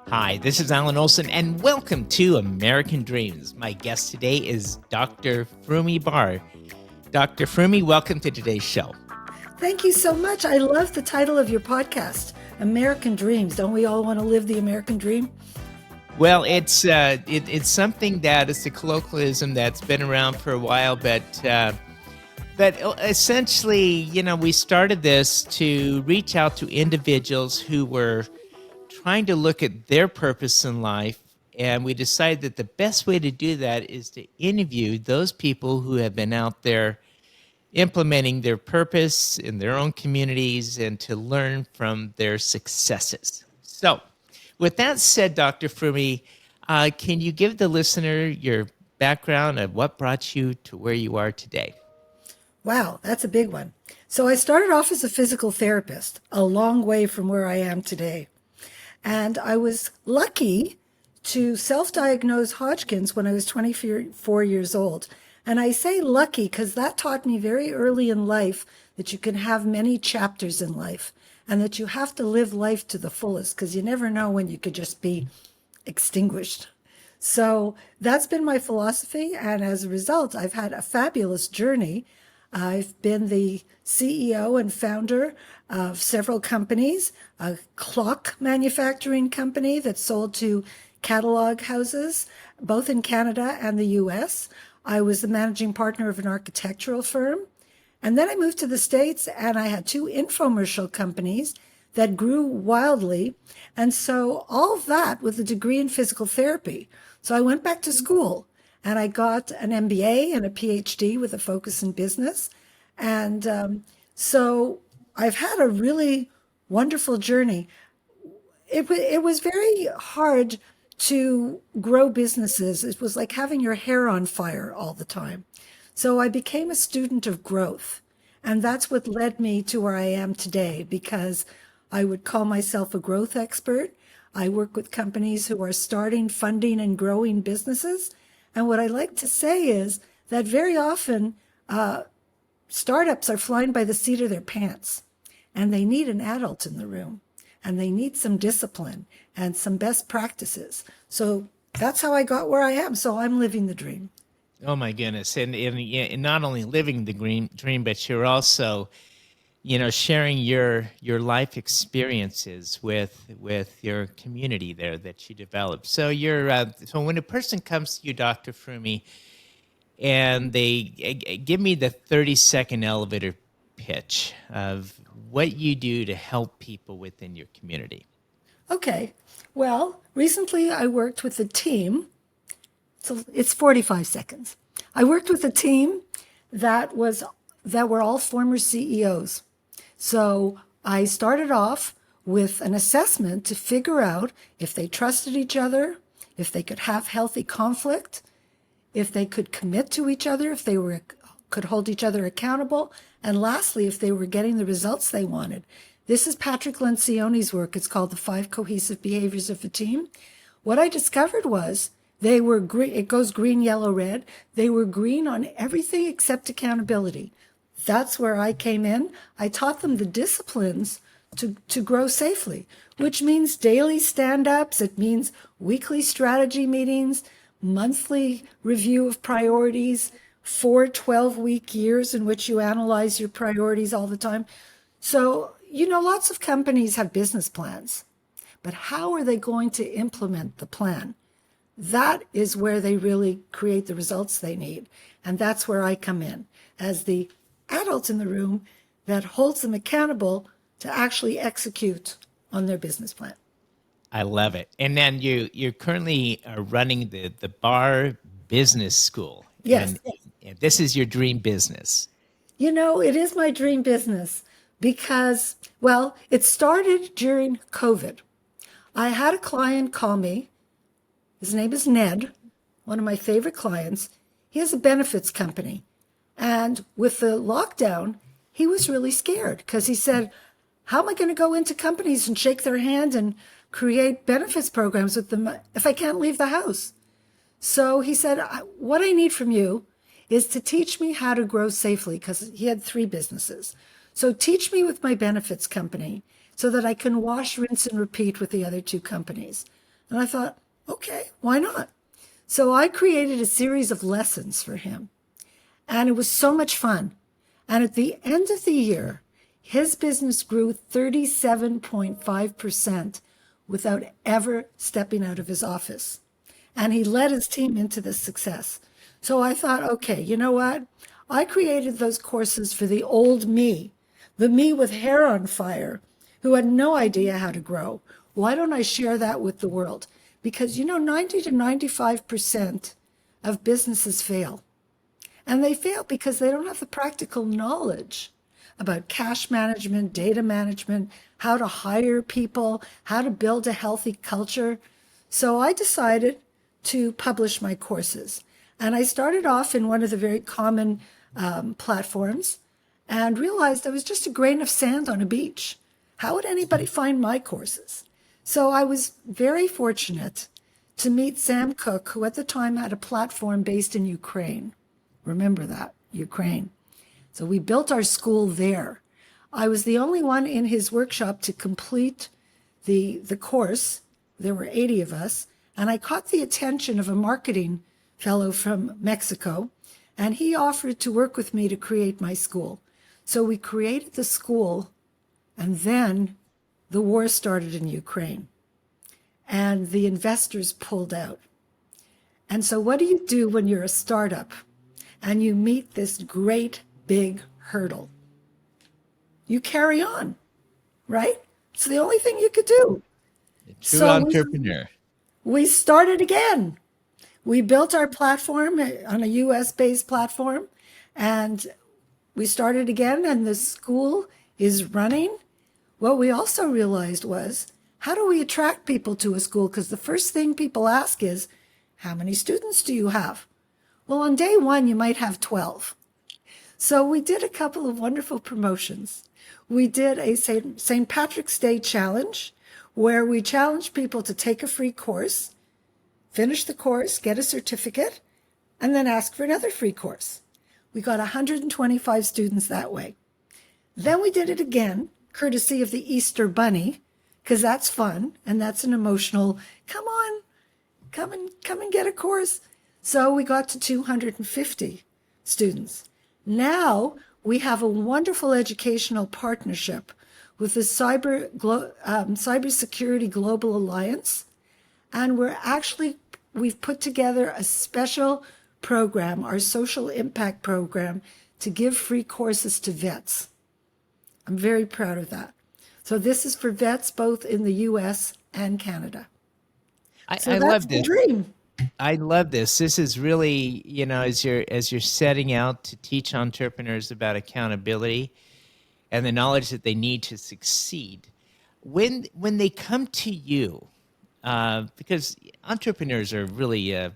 Hi, this is Alan Olson, and welcome to American Dreams. My guest today is Dr. Frumi Barr. Dr. Frumi, welcome to today's show. Thank you so much. I love the title of your podcast, American Dreams. Don't we all want to live the American dream? Well, it's something that is a colloquialism that's been around for a while, but essentially, we started this to reach out to individuals who were trying to look at their purpose in life, and we decided that the best way to do that is to interview those people who have been out there implementing their purpose in their own communities and to learn from their successes. So, with that said, Dr. Frumi, can you give the listener your background of what brought you to where you are today? Wow, that's a big one. So I started off as a physical therapist, a long way from where I am today. And I was lucky to self-diagnose Hodgkin's when I was 24 years old. And I say lucky because that taught me very early in life that you can have many chapters in life and that you have to live life to the fullest because you never know when you could just be extinguished. So that's been my philosophy. And as a result, I've had a fabulous journey. I've been the CEO and founder of several companies, a clock manufacturing company that sold to catalog houses, both in Canada and the US. I was the managing partner of an architectural firm. And then I moved to the States and I had two infomercial companies that grew wildly. And so all of that with a degree in physical therapy. So I went back to school and I got an MBA and a PhD with a focus in business. And so I've had a really wonderful journey. It was very hard to grow businesses. It was like having your hair on fire all the time. So I became a student of growth. And that's what led me to where I am today, because I would call myself a growth expert. I work with companies who are starting, funding, and growing businesses. And what I like to say is that very often startups are flying by the seat of their pants, and they need an adult in the room, and they need some discipline and some best practices. So that's how I got where I am. So I'm living the dream. Oh my goodness! And not only living the dream, but you're also, sharing your life experiences with your community there that you develop. So so when a person comes to you, Dr. Frumi, and they give me the 30-second elevator pitch of what you do to help people within your community. Okay. Well, recently I worked with a team. So it's 45 seconds. I worked with a team that were all former CEOs. So I started off with an assessment to figure out if they trusted each other, if they could have healthy conflict, if they could commit to each other, if they could hold each other accountable, and lastly, if they were getting the results they wanted. This is Patrick Lencioni's work. It's called The 5 Cohesive Behaviors of a Team. What I discovered was they were green. It goes green, yellow, red. They were green on everything except accountability. That's where I came in. I taught them the disciplines to grow safely, which means daily stand-ups. It means weekly strategy meetings, monthly review of priorities, 4 12-week years in which you analyze your priorities all the time. So, lots of companies have business plans, but how are they going to implement the plan? That is where they really create the results they need. And that's where I come in as the adult in the room that holds them accountable to actually execute on their business plan. I love it. And then you're currently running the Barr Business School. Yes. And this is your dream business. It is my dream business because, well, it started during COVID. I had a client call me. His name is Ned, one of my favorite clients. He has a benefits company. And with the lockdown, he was really scared because he said, how am I going to go into companies and shake their hand and create benefits programs with them if I can't leave the house? So he said, what I need from you is to teach me how to grow safely, because he had 3 businesses. So teach me with my benefits company so that I can wash, rinse, and repeat with the other two companies. And I thought, okay, why not? So I created a series of lessons for him. And it was so much fun. And at the end of the year, his business grew 37.5% without ever stepping out of his office. And he led his team into this success. So I thought, okay, you know what? I created those courses for the old me, the me with hair on fire, who had no idea how to grow. Why don't I share that with the world? Because, 90 to 95% of businesses fail. And they fail because they don't have the practical knowledge about cash management, data management, how to hire people, how to build a healthy culture. So I decided to publish my courses. And I started off in one of the very common platforms and realized I was just a grain of sand on a beach. How would anybody find my courses? So I was very fortunate to meet Sam Cook, who at the time had a platform based in Ukraine. Remember that, Ukraine. So we built our school there. I was the only one in his workshop to complete the course. There were 80 of us. And I caught the attention of a marketing fellow from Mexico, and he offered to work with me to create my school. So we created the school, and then the war started in Ukraine, and the investors pulled out. And so what do you do when you're a startup and you meet this great big hurdle? You carry on, right? It's the only thing you could do. True entrepreneur. We started again. We built our platform on a US-based platform, and we started again, and the school is running. What we also realized was, how do we attract people to a school? Because the first thing people ask is, how many students do you have? Well, on day one, you might have 12. So we did a couple of wonderful promotions. We did a St. Patrick's Day challenge, where we challenged people to take a free course, finish the course, get a certificate, and then ask for another free course. We got 125 students that way. Then we did it again, courtesy of the Easter Bunny, because that's fun and that's an emotional, come on, come and get a course. So we got to 250 students. Now we have a wonderful educational partnership with the Cybersecurity Global Alliance. And we've put together a special program, our social impact program, to give free courses to vets. I'm very proud of that. So this is for vets both in the US and Canada. I love this. Dream. I love this. This is really, as you're setting out to teach entrepreneurs about accountability and the knowledge that they need to succeed. When they come to you, because entrepreneurs are really, a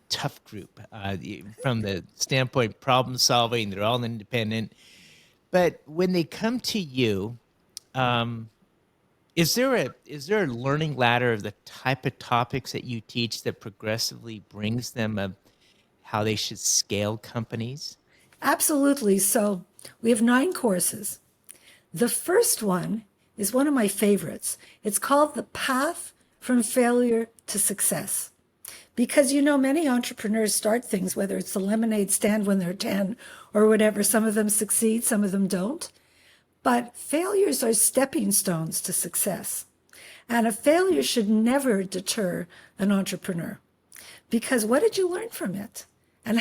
tough group from the standpoint problem solving. They're all independent. But when they come to you, is there a learning ladder of the type of topics that you teach that progressively brings them how they should scale companies? Absolutely. So we have 9 courses. The first one is one of my favorites. It's called The Path from Failure to Success. Because, many entrepreneurs start things, whether it's a lemonade stand when they're 10 or whatever. Some of them succeed, some of them don't. But failures are stepping stones to success. And a failure should never deter an entrepreneur. Because what did you learn from it? And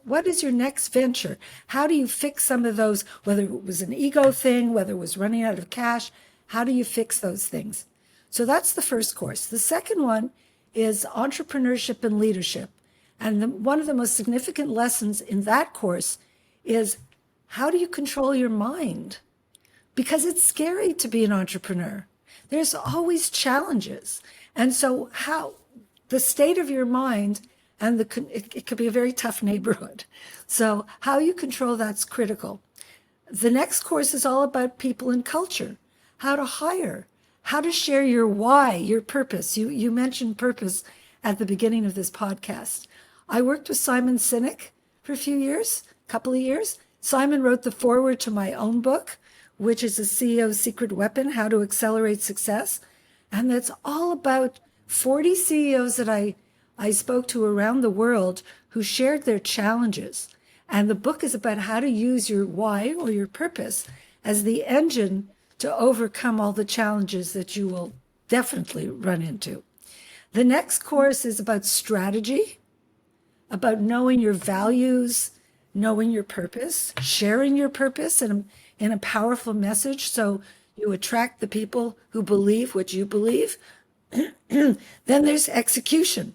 what is your next venture? How do you fix some of those, whether it was an ego thing, whether it was running out of cash, how do you fix those things? So that's the first course. The second one is entrepreneurship and leadership. And one of the most significant lessons in that course is, how do you control your mind? Because it's scary to be an entrepreneur. There's always challenges. And so the state of your mind, and it could be a very tough neighborhood. So how you control that's critical. The next course is all about people and culture, how to hire, how to share your why, your purpose. You mentioned purpose at the beginning of this podcast. I worked with Simon Sinek for a couple of years. Simon wrote the foreword to my own book, which is the CEO's secret weapon, how to accelerate success. And that's all about 40 CEOs that I spoke to around the world who shared their challenges. And the book is about how to use your why or your purpose as the engine to overcome all the challenges that you will definitely run into. The next course is about strategy, about knowing your values, knowing your purpose, sharing your purpose in a powerful message so you attract the people who believe what you believe. Then there's execution.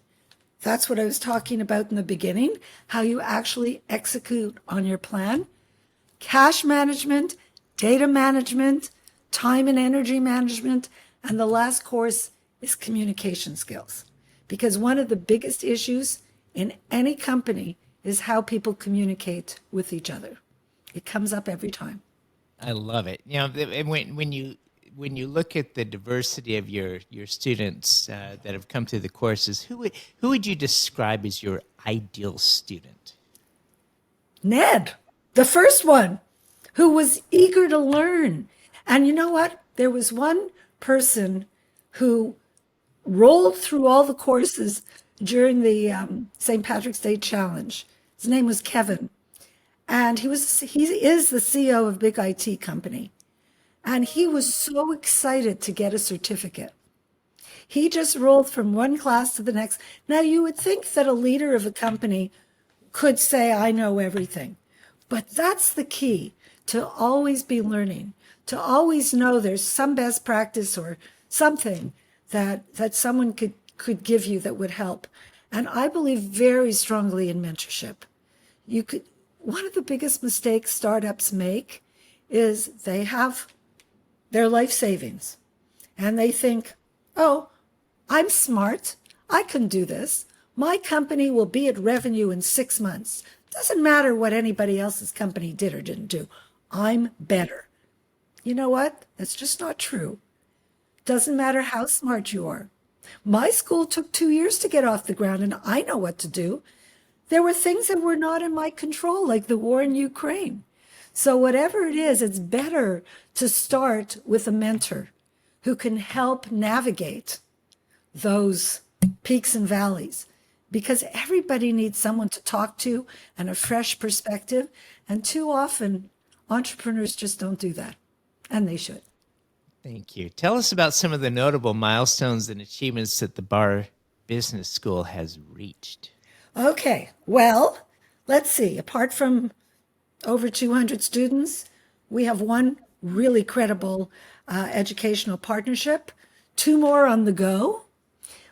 That's what I was talking about in the beginning, how you actually execute on your plan. Cash management, data management, time and energy management, and the last course is communication skills. Because one of the biggest issues in any company is how people communicate with each other. It comes up every time. I love it. You know, and when you look at the diversity of your students that have come through the courses, who would you describe as your ideal student? Ned, the first one, who was eager to learn. And you know what? There was one person who rolled through all the courses during the St. Patrick's Day Challenge. His name was Kevin. And he is the CEO of a big IT company. And he was so excited to get a certificate. He just rolled from one class to the next. Now, you would think that a leader of a company could say, I know everything. But that's the key, to always be learning, to always know there's some best practice or something that someone could give you that would help. And I believe very strongly in mentorship. One of the biggest mistakes startups make is they have their life savings and they think, oh, I'm smart. I can do this. My company will be at revenue in 6 months. Doesn't matter what anybody else's company did or didn't do. I'm better. You know what? That's just not true. Doesn't matter how smart you are. My school took 2 years to get off the ground, and I know what to do. There were things that were not in my control, like the war in Ukraine. So whatever it is, it's better to start with a mentor who can help navigate those peaks and valleys, because everybody needs someone to talk to and a fresh perspective. And too often, entrepreneurs just don't do that, and they should. Thank you. Tell us about some of the notable milestones and achievements that the Barr Business School has reached. Okay, well, let's see. Apart from over 200 students, we have one really credible educational partnership, 2 more on the go.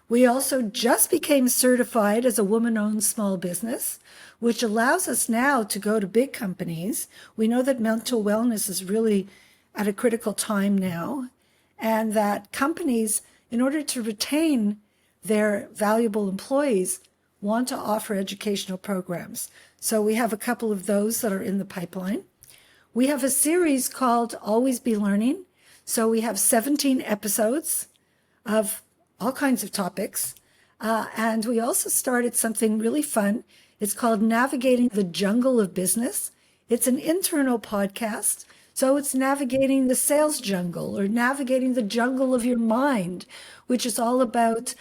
We also just became certified as a woman-owned small business, which allows us now to go to big companies. We know that mental wellness is really at a critical time now, and that companies, in order to retain their valuable employees, want to offer educational programs. So we have a couple of those that are in the pipeline. We have a series called Always Be Learning. So we have 17 episodes of all kinds of topics. And we also started something really fun. It's called Navigating the Jungle of Business. It's an internal podcast. So it's navigating the sales jungle or navigating the jungle of your mind, which is all about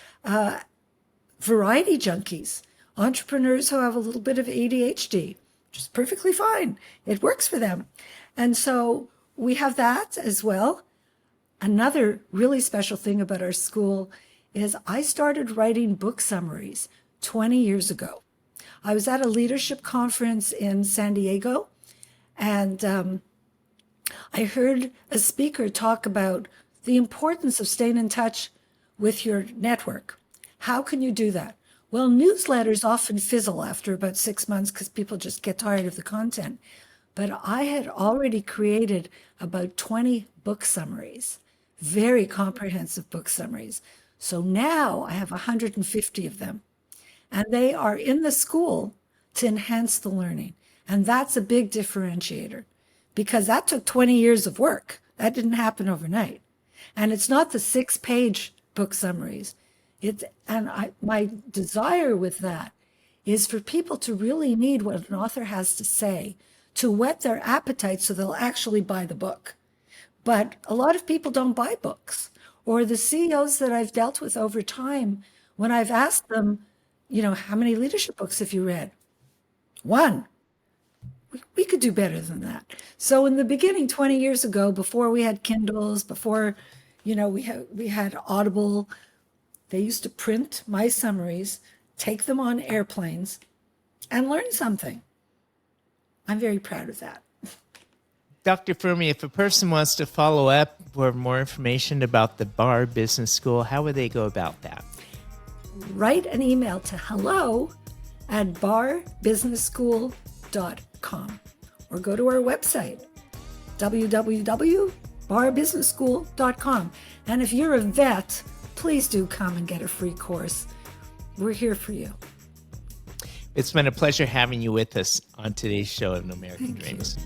variety junkies, entrepreneurs who have a little bit of ADHD, which is perfectly fine. It works for them. And so we have that as well. Another really special thing about our school is I started writing book summaries 20 years ago. I was at a leadership conference in San Diego, and I heard a speaker talk about the importance of staying in touch with your network. How can you do that? Well, newsletters often fizzle after about 6 months because people just get tired of the content. But I had already created about 20 book summaries, very comprehensive book summaries. So now I have 150 of them, and they are in the school to enhance the learning. And that's a big differentiator, because that took 20 years of work. That didn't happen overnight. And it's not the 6-page book summaries. My desire with that is for people to really need what an author has to say to whet their appetite so they'll actually buy the book. But a lot of people don't buy books. Or the CEOs that I've dealt with over time, when I've asked them, how many leadership books have you read? One. We could do better than that. So in the beginning, 20 years ago, before we had Kindles, before, we had Audible, they used to print my summaries, take them on airplanes, and learn something. I'm very proud of that. Dr. Fermi, if a person wants to follow up for more information about the Barr Business School, how would they go about that? Write an email to hello@barrbusinessschool.com or go to our website, www.barrbusinessschool.com. And if you're a vet, please do come and get a free course. We're here for you. It's been a pleasure having you with us on today's show of American Thank Dreams. you.